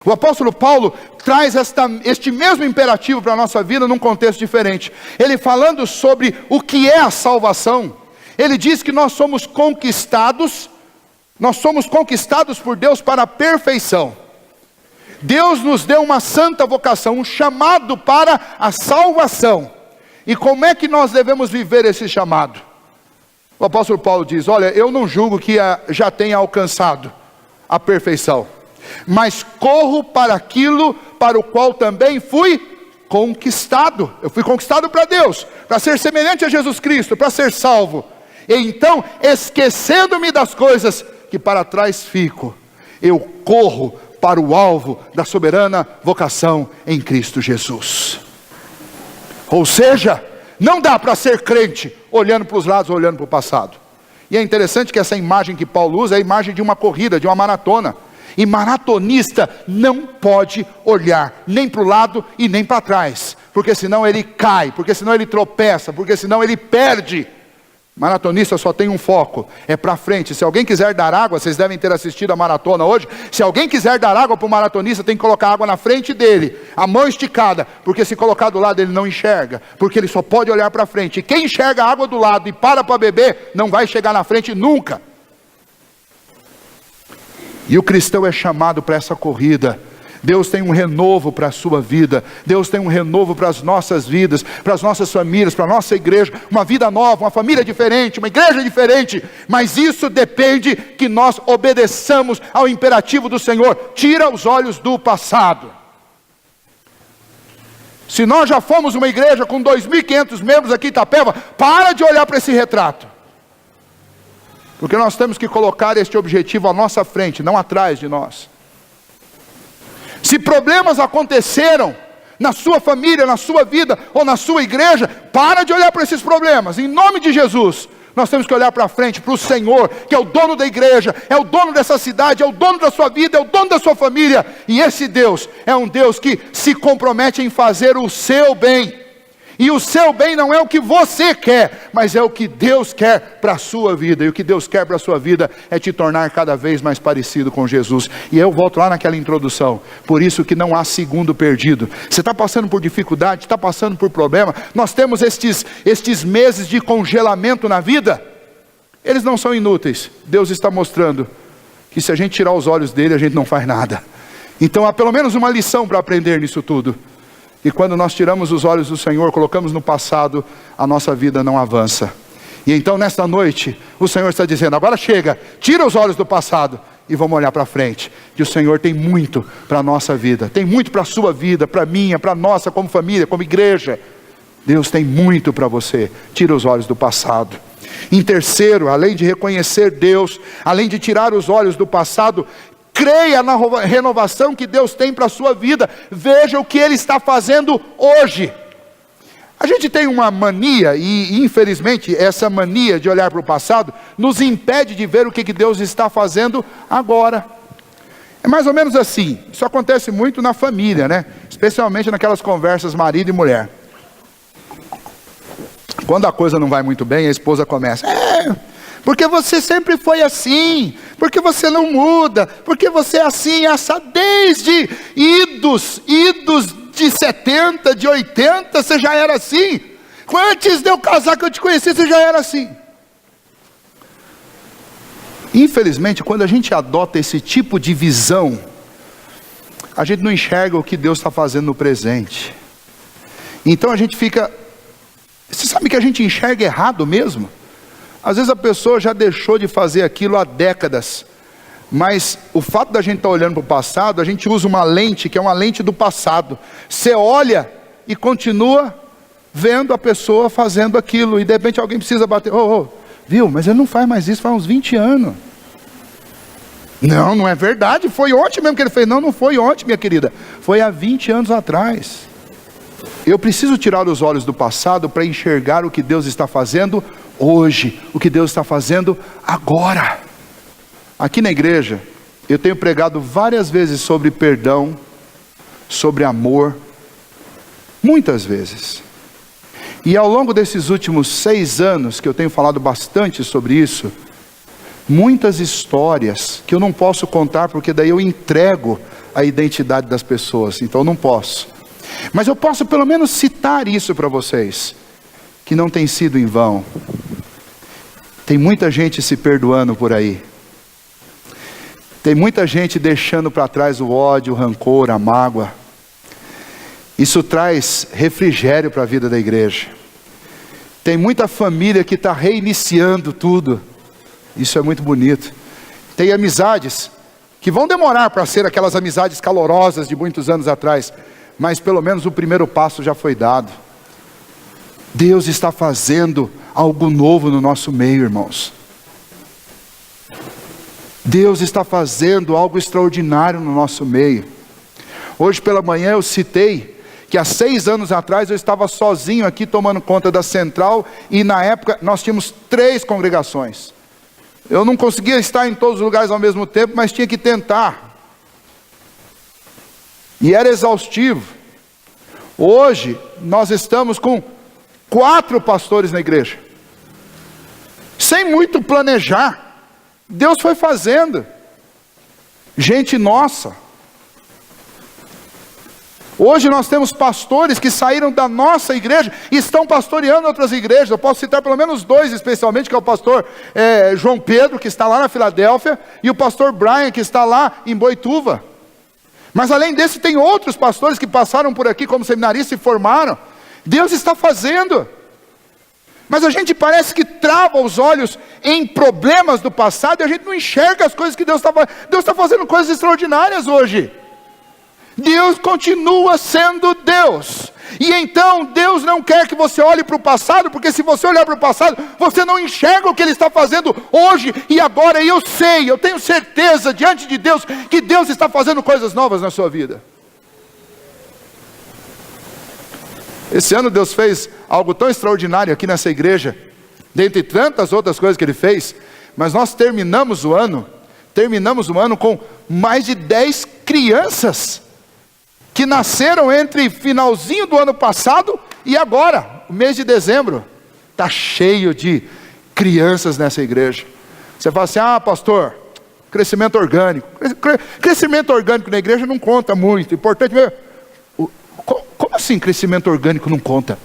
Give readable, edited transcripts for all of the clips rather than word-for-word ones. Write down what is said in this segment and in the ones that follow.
O apóstolo Paulo traz este mesmo imperativo para a nossa vida num contexto diferente. Ele falando sobre o que é a salvação, ele diz que nós somos conquistados por Deus para a perfeição. Deus nos deu uma santa vocação, um chamado para a salvação. E como é que nós devemos viver esse chamado? O apóstolo Paulo diz, olha, eu não julgo que já tenha alcançado a perfeição, mas corro para aquilo para o qual também fui conquistado. Eu fui conquistado para Deus, para ser semelhante a Jesus Cristo, para ser salvo. E então, esquecendo-me das coisas que para trás fico, eu corro para o alvo da soberana vocação em Cristo Jesus. Ou seja, não dá para ser crente olhando para os lados, olhando para o passado. E é interessante que essa imagem que Paulo usa é a imagem de uma corrida, de uma maratona. E maratonista não pode olhar nem para o lado e nem para trás, porque senão ele cai, porque senão ele tropeça, porque senão ele perde. Maratonista só tem um foco, é para frente. Se alguém quiser dar água, vocês devem ter assistido a maratona hoje, se alguém quiser dar água para o maratonista, tem que colocar água na frente dele, a mão esticada, porque se colocar do lado ele não enxerga, porque ele só pode olhar para frente. E quem enxerga a água do lado e para beber, não vai chegar na frente nunca. E o cristão é chamado para essa corrida. Deus tem um renovo para a sua vida, Deus tem um renovo para as nossas vidas, para as nossas famílias, para a nossa igreja, uma vida nova, uma família diferente, uma igreja diferente, mas isso depende que nós obedeçamos ao imperativo do Senhor. Tira os olhos do passado. Se nós já fomos uma igreja com 2.500 membros aqui em Itapeva, para de olhar para esse retrato, porque nós temos que colocar este objetivo à nossa frente, não atrás de nós. Se problemas aconteceram na sua família, na sua vida ou na sua igreja, para de olhar para esses problemas. Em nome de Jesus, nós temos que olhar para frente, para o Senhor, que é o dono da igreja, é o dono dessa cidade, é o dono da sua vida, é o dono da sua família. E esse Deus é um Deus que se compromete em fazer o seu bem. E o seu bem não é o que você quer, mas é o que Deus quer para a sua vida. E o que Deus quer para a sua vida é te tornar cada vez mais parecido com Jesus. E eu volto lá naquela introdução. Por isso que não há segundo perdido. Você está passando por dificuldade, está passando por problema. Nós temos estes meses de congelamento na vida. Eles não são inúteis. Deus está mostrando que se a gente tirar os olhos dele, a gente não faz nada. Então há pelo menos uma lição para aprender nisso tudo. E quando nós tiramos os olhos do Senhor, colocamos no passado, a nossa vida não avança. E então nesta noite, o Senhor está dizendo, agora chega, tira os olhos do passado e vamos olhar para frente. Que o Senhor tem muito para a nossa vida, tem muito para a sua vida, para a minha, para a nossa, como família, como igreja. Deus tem muito para você, tira os olhos do passado. Em terceiro, além de reconhecer Deus, além de tirar os olhos do passado, creia na renovação que Deus tem para a sua vida. Veja o que Ele está fazendo hoje. A gente tem uma mania, e infelizmente essa mania de olhar para o passado nos impede de ver o que Deus está fazendo agora. É mais ou menos assim. Isso acontece muito na família, né? Especialmente naquelas conversas marido e mulher. Quando a coisa não vai muito bem, a esposa começa, porque você sempre foi assim, porque você não muda, porque você é assim, essa desde idos de 70, de 80, você já era assim. Antes de eu casar que eu te conheci, você já era assim. Infelizmente, quando a gente adota esse tipo de visão, a gente não enxerga o que Deus está fazendo no presente. Então a gente fica, você sabe que a gente enxerga errado mesmo? Às vezes a pessoa já deixou de fazer aquilo há décadas, mas o fato da gente estar olhando para o passado, a gente usa uma lente que é uma lente do passado. Você olha e continua vendo a pessoa fazendo aquilo, e de repente alguém precisa bater, viu, mas ele não faz mais isso, faz uns 20 anos. Não é verdade, foi ontem mesmo que ele fez. Não foi ontem, minha querida, foi há 20 anos atrás. Eu preciso tirar os olhos do passado para enxergar o que Deus está fazendo hoje, o que Deus está fazendo agora. Aqui na igreja, eu tenho pregado várias vezes sobre perdão, sobre amor, muitas vezes. E ao longo desses últimos 6 anos, que eu tenho falado bastante sobre isso, muitas histórias que eu não posso contar, porque daí eu entrego a identidade das pessoas, então eu não posso. Mas eu posso pelo menos citar isso para vocês, que não tem sido em vão. Tem muita gente se perdoando por aí. Tem muita gente deixando para trás o ódio, o rancor, a mágoa. Isso traz refrigério para a vida da igreja. Tem muita família que está reiniciando tudo. Isso é muito bonito. Tem amizades que vão demorar para ser aquelas amizades calorosas de muitos anos atrás, mas pelo menos o primeiro passo já foi dado. Deus está fazendo algo novo no nosso meio, irmãos. Deus está fazendo algo extraordinário no nosso meio. Hoje pela manhã eu citei que há 6 anos atrás eu estava sozinho aqui tomando conta da central, e na época nós tínhamos 3 congregações. Eu não conseguia estar em todos os lugares ao mesmo tempo, mas tinha que tentar. E era exaustivo. Hoje nós estamos com 4 pastores na igreja. Sem muito planejar. Deus foi fazendo. Gente nossa. Hoje nós temos pastores que saíram da nossa igreja e estão pastoreando outras igrejas. Eu posso citar pelo menos 2 especialmente, que é o pastor João Pedro, que está lá na Filadélfia, e o pastor Brian, que está lá em Boituva. Mas além desse, tem outros pastores que passaram por aqui como seminaristas e formaram. Deus está fazendo. Mas a gente parece que trava os olhos em problemas do passado e a gente não enxerga as coisas que Deus está fazendo. Deus está fazendo coisas extraordinárias hoje. Deus continua sendo Deus. E então Deus não quer que você olhe para o passado, porque se você olhar para o passado, você não enxerga o que Ele está fazendo hoje e agora. E eu sei, eu tenho certeza diante de Deus, que Deus está fazendo coisas novas na sua vida. Esse ano Deus fez algo tão extraordinário aqui nessa igreja, dentre tantas outras coisas que Ele fez. Mas nós terminamos o ano com mais de 10 crianças que nasceram entre finalzinho do ano passado e agora, o mês de dezembro. Está cheio de crianças nessa igreja. Você fala assim: ah, pastor, crescimento orgânico. Crescimento orgânico na igreja não conta muito. Importante ver. Como assim crescimento orgânico não conta?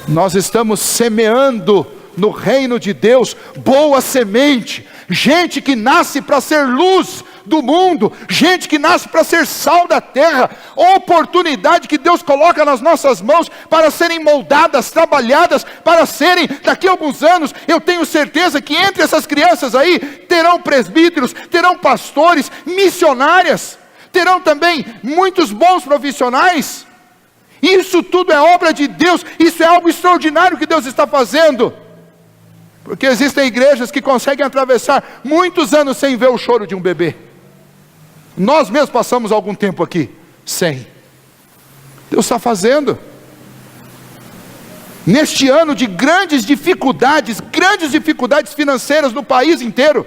Nós estamos semeando no reino de Deus boa semente. Gente que nasce para ser luz do mundo, gente que nasce para ser sal da terra, oportunidade que Deus coloca nas nossas mãos para serem moldadas, trabalhadas, para serem, daqui a alguns anos, eu tenho certeza que entre essas crianças aí, terão presbíteros, terão pastores, missionárias, terão também muitos bons profissionais. Isso tudo é obra de Deus, isso é algo extraordinário que Deus está fazendo. Porque existem igrejas que conseguem atravessar muitos anos sem ver o choro de um bebê. Nós mesmos passamos algum tempo aqui sem. Deus está fazendo. Neste ano de grandes dificuldades financeiras no país inteiro.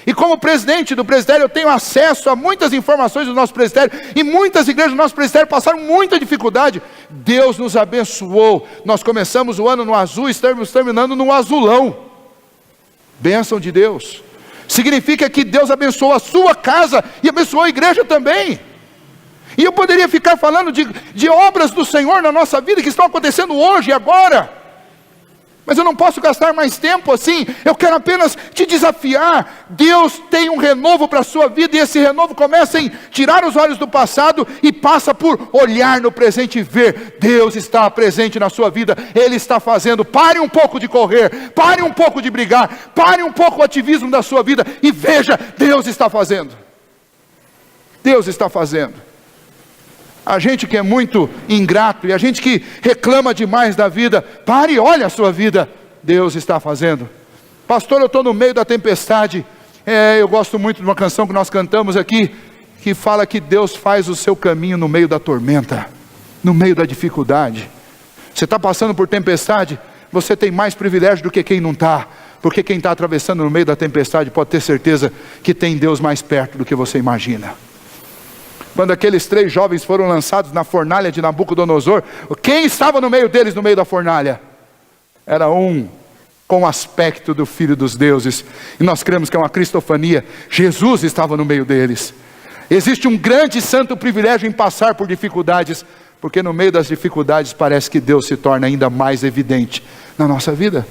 E como presidente do presbitério, eu tenho acesso a muitas informações do nosso presbitério. E muitas igrejas do nosso presbitério passaram muita dificuldade. Deus nos abençoou. Nós começamos o ano no azul e estamos terminando no azulão. Bênção de Deus. Significa que Deus abençoou a sua casa e abençoou a igreja também. E eu poderia ficar falando de obras do Senhor na nossa vida que estão acontecendo hoje e agora. Mas eu não posso gastar mais tempo assim. Eu quero apenas te desafiar. Deus tem um renovo para a sua vida, e esse renovo começa em tirar os olhos do passado e passa por olhar no presente e ver. Deus está presente na sua vida. Ele está fazendo. Pare um pouco de correr, pare um pouco de brigar, pare um pouco o ativismo da sua vida e veja, Deus está fazendo. Deus está fazendo. A gente que é muito ingrato e a gente que reclama demais da vida, pare e olhe a sua vida. Deus está fazendo. Pastor, eu estou no meio da tempestade. Eu gosto muito de uma canção que nós cantamos aqui, que fala que Deus faz o seu caminho no meio da tormenta, no meio da dificuldade. Você está passando por tempestade, você tem mais privilégio do que quem não está. Porque quem está atravessando no meio da tempestade pode ter certeza que tem Deus mais perto do que você imagina. Quando aqueles 3 jovens foram lançados na fornalha de Nabucodonosor, quem estava no meio deles, no meio da fornalha? Era um com o aspecto do Filho dos Deuses. E nós cremos que é uma cristofania. Jesus estava no meio deles. Existe um grande e santo privilégio em passar por dificuldades, porque no meio das dificuldades parece que Deus se torna ainda mais evidente na nossa vida.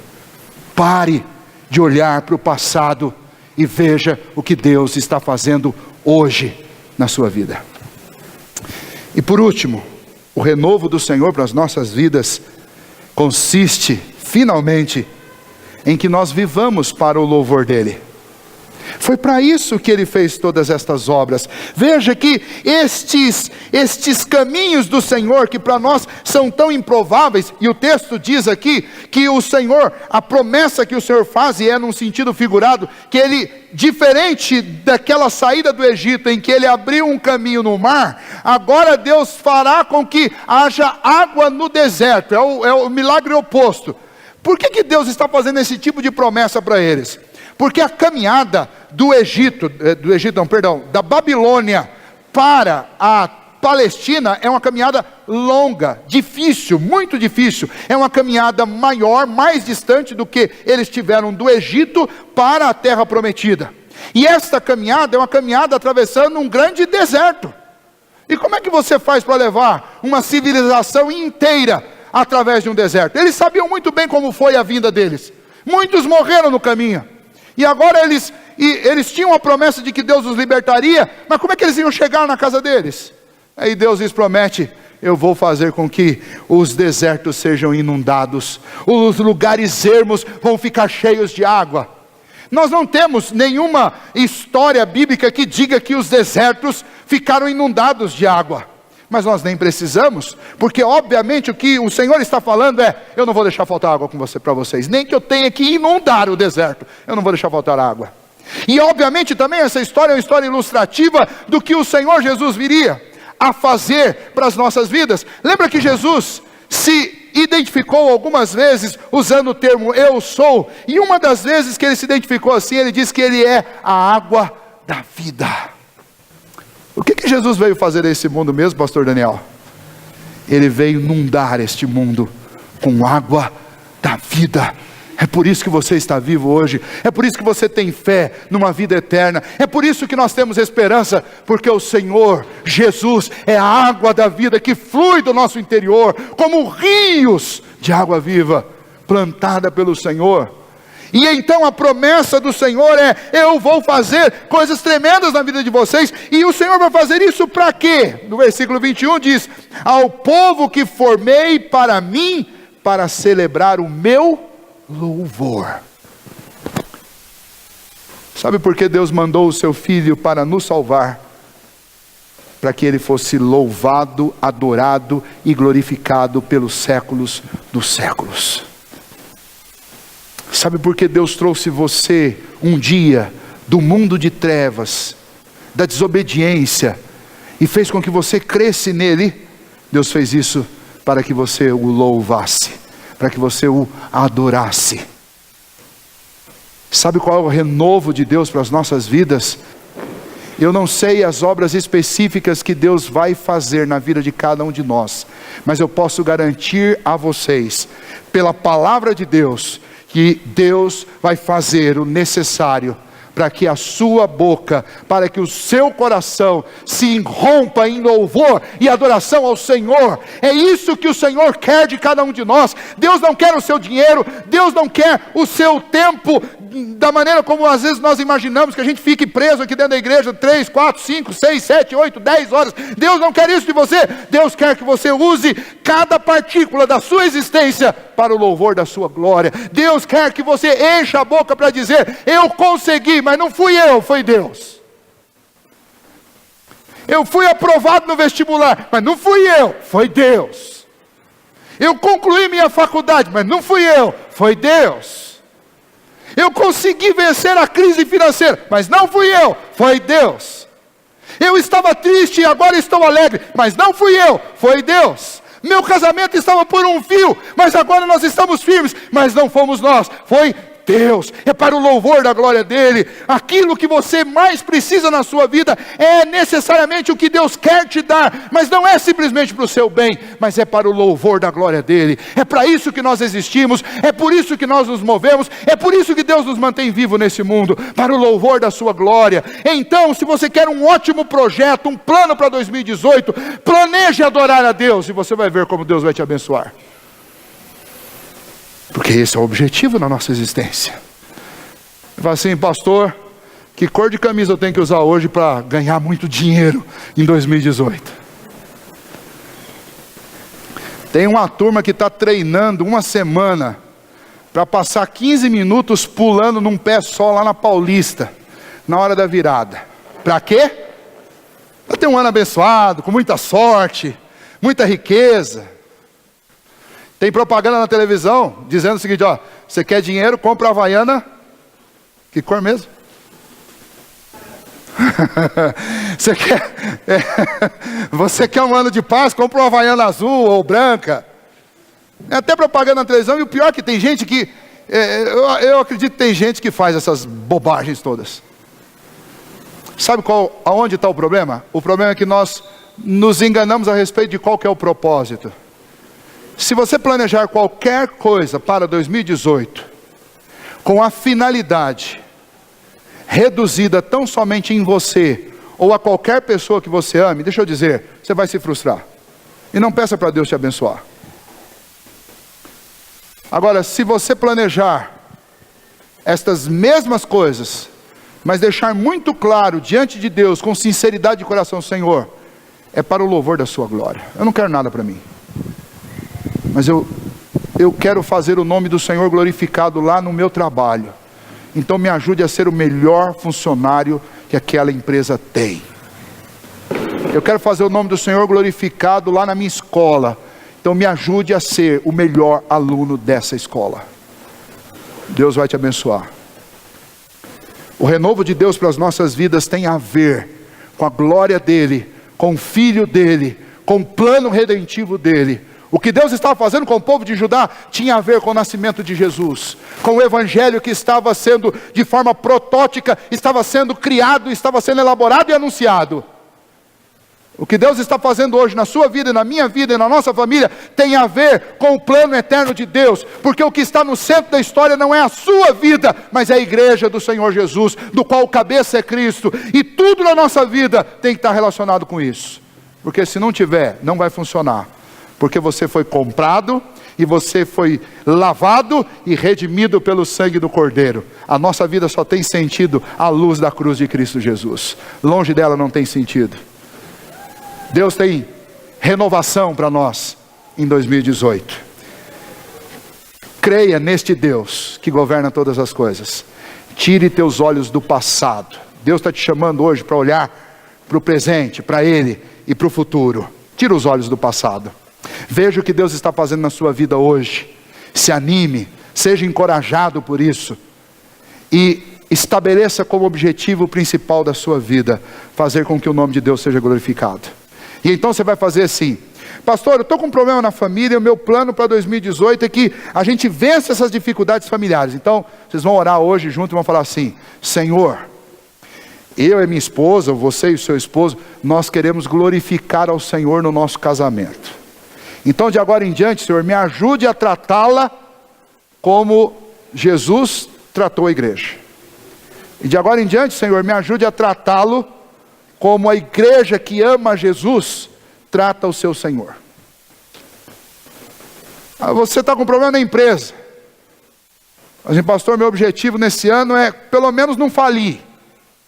Pare de olhar para o passado e veja o que Deus está fazendo hoje na sua vida. E por último, o renovo do Senhor para as nossas vidas consiste, finalmente, em que nós vivamos para o louvor dEle. Foi para isso que Ele fez todas estas obras. Veja que estes caminhos do Senhor, que para nós são tão improváveis, e o texto diz aqui, que o Senhor, a promessa que o Senhor faz, e é num sentido figurado, que Ele, diferente daquela saída do Egito, em que Ele abriu um caminho no mar, agora Deus fará com que haja água no deserto. É o milagre oposto. Por que Deus está fazendo esse tipo de promessa para eles? Porque a caminhada da Babilônia para a Palestina é uma caminhada longa, difícil, muito difícil. É uma caminhada maior, mais distante do que eles tiveram do Egito para a terra prometida. E esta caminhada é uma caminhada atravessando um grande deserto. E como é que você faz para levar uma civilização inteira através de um deserto? Eles sabiam muito bem como foi a vinda deles. Muitos morreram no caminho. E agora eles tinham a promessa de que Deus os libertaria, mas como é que eles iam chegar na casa deles? Aí Deus lhes promete: eu vou fazer com que os desertos sejam inundados, os lugares ermos vão ficar cheios de água. Nós não temos nenhuma história bíblica que diga que os desertos ficaram inundados de água. Mas nós nem precisamos, porque obviamente o que o Senhor está falando é: eu não vou deixar faltar água para vocês, nem que eu tenha que inundar o deserto, eu não vou deixar faltar água. E obviamente também essa história é uma história ilustrativa do que o Senhor Jesus viria a fazer para as nossas vidas. Lembra que Jesus se identificou algumas vezes usando o termo eu sou, e uma das vezes que ele se identificou assim, ele disse que ele é a água da vida. O que Jesus veio fazer nesse mundo mesmo, pastor Daniel? Ele veio inundar este mundo com água da vida. É por isso que você está vivo hoje. É por isso que você tem fé numa vida eterna. É por isso que nós temos esperança, porque o Senhor Jesus é a água da vida que flui do nosso interior, como rios de água viva, plantada pelo Senhor. E então a promessa do Senhor é: eu vou fazer coisas tremendas na vida de vocês. E o Senhor vai fazer isso para quê? No versículo 21 diz: ao povo que formei para mim, para celebrar o meu louvor. Sabe por que Deus mandou o seu Filho para nos salvar? Para que Ele fosse louvado, adorado e glorificado pelos séculos dos séculos. Sabe por que Deus trouxe você um dia do mundo de trevas, da desobediência, e fez com que você cresce nele? Deus fez isso para que você o louvasse, para que você o adorasse. Sabe qual é o renovo de Deus para as nossas vidas? Eu não sei as obras específicas que Deus vai fazer na vida de cada um de nós, mas eu posso garantir a vocês, pela palavra de Deus, que Deus vai fazer o necessário para que a sua boca, para que o seu coração se irrompa em louvor e adoração ao Senhor. É isso que o Senhor quer de cada um de nós. Deus não quer o seu dinheiro, Deus não quer o seu tempo, da maneira como às vezes nós imaginamos, que a gente fique preso aqui dentro da igreja 3, 4, 5, 6, 7, 8, 10 horas. Deus não quer isso de você. Deus quer que você use cada partícula da sua existência para o louvor da sua glória. Deus quer que você encha a boca para dizer: eu consegui, mas não fui eu, foi Deus. Eu fui aprovado no vestibular, mas não fui eu, foi Deus. Eu concluí minha faculdade, mas não fui eu, foi Deus. Eu consegui vencer a crise financeira, mas não fui eu, foi Deus. Eu estava triste e agora estou alegre, mas não fui eu, foi Deus. Meu casamento estava por um fio, mas agora nós estamos firmes, mas não fomos nós, foi Deus, é para o louvor da glória dEle. Aquilo que você mais precisa na sua vida é necessariamente o que Deus quer te dar, mas não é simplesmente para o seu bem, mas é para o louvor da glória dEle. É para isso que nós existimos, é por isso que nós nos movemos, é por isso que Deus nos mantém vivo nesse mundo, para o louvor da sua glória. Então, se você quer um ótimo projeto, um plano para 2018, planeje adorar a Deus, e você vai ver como Deus vai te abençoar. Porque esse é o objetivo da nossa existência. Você fala assim: pastor, que cor de camisa eu tenho que usar hoje para ganhar muito dinheiro em 2018? Tem uma turma que está treinando uma semana para passar 15 minutos pulando num pé só lá na Paulista, na hora da virada. Para quê? Para ter um ano abençoado, com muita sorte, muita riqueza. Tem propaganda na televisão dizendo o seguinte: ó, você quer dinheiro, compra a Havaiana. Que cor mesmo? Você quer um ano de paz, compra uma Havaiana azul ou branca. É até propaganda na televisão. E o pior é que tem gente que, eu acredito que tem gente que faz essas bobagens todas. Sabe aonde está o problema? O problema é que nós nos enganamos a respeito de qual que é o propósito. Se você planejar qualquer coisa para 2018, com a finalidade reduzida tão somente em você, ou a qualquer pessoa que você ame, deixa eu dizer, você vai se frustrar. E não peça para Deus te abençoar. Agora, se você planejar estas mesmas coisas, mas deixar muito claro diante de Deus, com sinceridade de coração: Senhor, é para o louvor da sua glória. Eu não quero nada para mim, mas eu quero fazer o nome do Senhor glorificado lá no meu trabalho. Então me ajude a ser o melhor funcionário que aquela empresa tem. Eu quero fazer o nome do Senhor glorificado lá na minha escola. Então me ajude a ser o melhor aluno dessa escola. Deus vai te abençoar. O renovo de Deus para as nossas vidas tem a ver com a glória dEle, com o Filho dEle, com o plano redentivo dEle. O que Deus estava fazendo com o povo de Judá tinha a ver com o nascimento de Jesus, com o Evangelho que estava sendo, de forma protótica, estava sendo criado, estava sendo elaborado e anunciado. O que Deus está fazendo hoje na sua vida, na minha vida e na nossa família, tem a ver com o plano eterno de Deus, porque o que está no centro da história não é a sua vida, mas é a igreja do Senhor Jesus, do qual o cabeça é Cristo, e tudo na nossa vida tem que estar relacionado com isso, porque se não tiver, não vai funcionar. Porque você foi comprado, e você foi lavado e redimido pelo sangue do Cordeiro. A nossa vida só tem sentido à luz da cruz de Cristo Jesus. Longe dela não tem sentido. Deus tem renovação para nós em 2018. Creia neste Deus que governa todas as coisas. Tire teus olhos do passado. Deus está te chamando hoje para olhar para o presente, para Ele e para o futuro. Tira os olhos do passado. Veja o que Deus está fazendo na sua vida hoje. Se anime, seja encorajado por isso. E estabeleça como objetivo principal da sua vida fazer com que o nome de Deus seja glorificado. E então você vai fazer assim: pastor, eu estou com um problema na família, o meu plano para 2018 é que a gente vença essas dificuldades familiares. Então, vocês vão orar hoje junto e vão falar assim: Senhor, eu e minha esposa, você e o seu esposo, nós queremos glorificar ao Senhor no nosso casamento. Então, de agora em diante, Senhor, me ajude a tratá-la como Jesus tratou a igreja. E de agora em diante, Senhor, me ajude a tratá-lo como a igreja que ama Jesus trata o seu Senhor. Você está com problema na empresa. Mas, pastor, meu objetivo nesse ano é pelo menos não falir.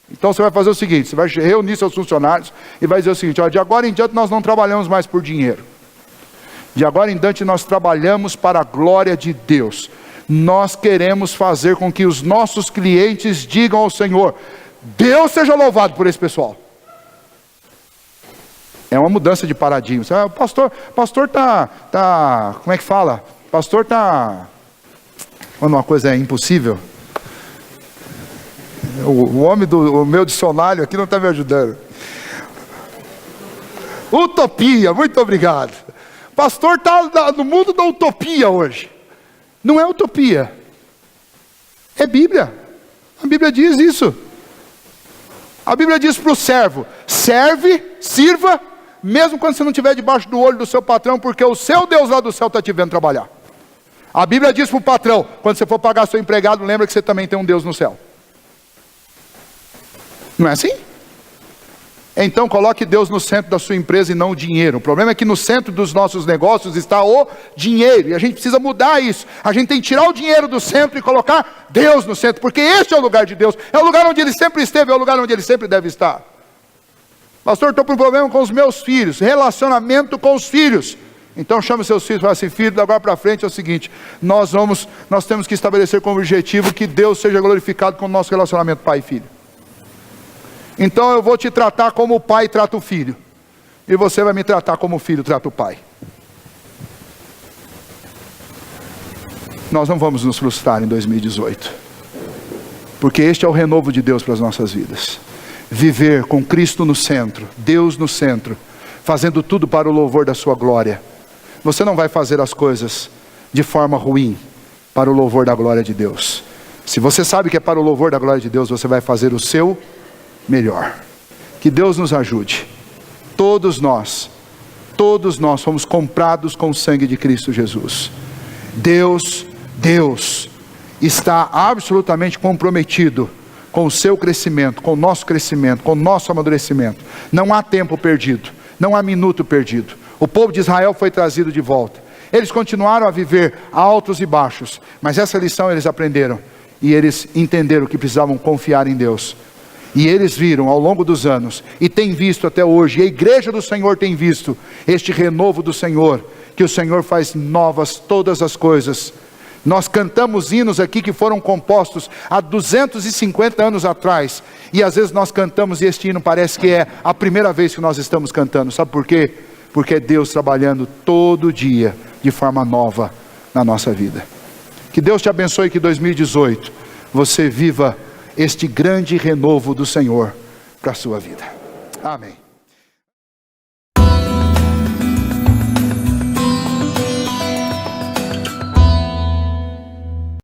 Então você vai fazer o seguinte: você vai reunir seus funcionários e vai dizer o seguinte: ó, de agora em diante nós não trabalhamos mais por dinheiro. De agora em diante nós trabalhamos para a glória de Deus. Nós queremos fazer com que os nossos clientes digam ao Senhor: Deus seja louvado por esse pessoal. É uma mudança de paradigma. Pastor tá, como é que fala? Pastor tá, quando uma coisa é impossível. O homem do meu dicionário aqui não está me ajudando. Utopia, muito obrigado. Pastor está no mundo da utopia hoje. Não é utopia. É Bíblia. A Bíblia diz isso. A Bíblia diz para o servo: serve, sirva, mesmo quando você não estiver debaixo do olho do seu patrão, porque o seu Deus lá do céu está te vendo trabalhar. A Bíblia diz para o patrão: quando você for pagar seu empregado, lembra que você também tem um Deus no céu. Não é assim? Então coloque Deus no centro da sua empresa e não o dinheiro. O problema é que no centro dos nossos negócios está o dinheiro, e a gente precisa mudar isso. A gente tem que tirar o dinheiro do centro e colocar Deus no centro, porque este é o lugar de Deus, é o lugar onde Ele sempre esteve, é o lugar onde Ele sempre deve estar. Pastor, estou com um problema com os meus filhos, relacionamento com os filhos. Então chame seus filhos e fala assim: filho, da agora para frente é o seguinte, nós temos que estabelecer como objetivo que Deus seja glorificado com o nosso relacionamento pai e filho. Então eu vou te tratar como o pai trata o filho, e você vai me tratar como o filho trata o pai. Nós não vamos nos frustrar em 2018, porque este é o renovo de Deus para as nossas vidas. Viver com Cristo no centro, Deus no centro, fazendo tudo para o louvor da sua glória. Você não vai fazer as coisas de forma ruim, para o louvor da glória de Deus. Se você sabe que é para o louvor da glória de Deus, você vai fazer o seu melhor. Que Deus nos ajude. Todos nós fomos comprados com o sangue de Cristo Jesus. Deus está absolutamente comprometido com o seu crescimento, com o nosso amadurecimento. Não há tempo perdido, não há minuto perdido. O povo de Israel foi trazido de volta. Eles continuaram a viver altos e baixos, mas essa lição eles aprenderam, e eles entenderam que precisavam confiar em Deus. E eles viram ao longo dos anos, e têm visto até hoje, e a igreja do Senhor tem visto, este renovo do Senhor, que o Senhor faz novas todas as coisas. Nós cantamos hinos aqui que foram compostos há 250 anos atrás, e às vezes nós cantamos e este hino parece que é a primeira vez que nós estamos cantando. Sabe por quê? Porque é Deus trabalhando todo dia, de forma nova na nossa vida. Que Deus te abençoe, que 2018 você viva este grande renovo do Senhor para a sua vida. Amém.